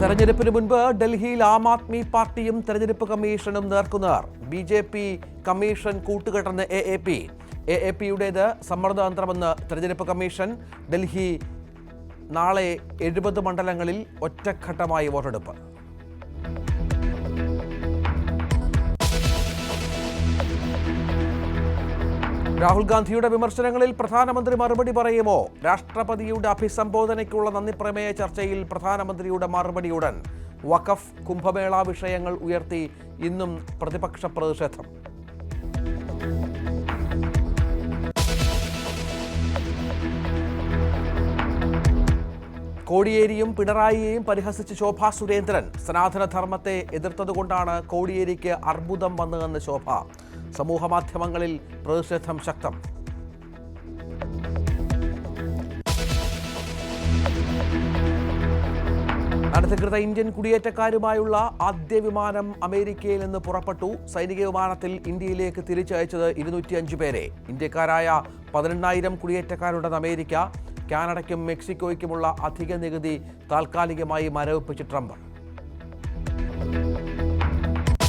തെരഞ്ഞെടുപ്പിന് മുൻപ് ഡൽഹിയിൽ ആം ആദ്മി പാർട്ടിയും തെരഞ്ഞെടുപ്പ് കമ്മീഷനും നേർക്കുനേർ. BJP കമ്മീഷൻ കൂട്ടുകെട്ടെന്ന് AAP-യുടേത് സമ്മർദ്ദതന്ത്രമെന്ന് തെരഞ്ഞെടുപ്പ് കമ്മീഷൻ. ഡൽഹി നാളെ 70 മണ്ഡലങ്ങളിൽ ഒറ്റഘട്ടമായി വോട്ടെടുപ്പ്. രാഹുൽ ഗാന്ധിയുടെ വിമർശനങ്ങളിൽ പ്രധാനമന്ത്രി മറുപടി പറയുമോ? രാഷ്ട്രപതിയുടെ അഭിസംബോധനയ്ക്കുള്ള നന്ദിപ്രമേയ ചർച്ചയിൽ പ്രധാനമന്ത്രിയുടെ മറുപടിയുടൻ. വഖഫ്, കുംഭമേള വിഷയങ്ങൾ ഉയർത്തി ഇന്നും പ്രതിപക്ഷ പ്രതിഷേധം. കോടിയേരിയും പിണറായിയെയും പരിഹസിച്ച് ശോഭാ സുരേന്ദ്രൻ. സനാതനധർമ്മത്തെ എതിർത്തതുകൊണ്ടാണ് കോടിയേരിക്ക് അർബുദം വന്നതെന്ന് ശോഭ. സമൂഹമാധ്യമങ്ങളിൽ പ്രതിഷേധം ശക്തം. അനധികൃത ഇന്ത്യൻ കുടിയേറ്റക്കാരുമായുള്ള ആദ്യ വിമാനം അമേരിക്കയിൽ നിന്ന് പുറപ്പെട്ടു. സൈനിക വിമാനത്തിൽ ഇന്ത്യയിലേക്ക് തിരിച്ചയച്ചത് 205 പേരെ. ഇന്ത്യക്കാരായ 18,000 കുടിയേറ്റക്കാരുണ്ടെന്ന് അമേരിക്ക. കാനഡയ്ക്കും മെക്സിക്കോയ്ക്കുമുള്ള അധിക നികുതി താൽക്കാലികമായി മരവിപ്പിച്ച് ട്രംപ്.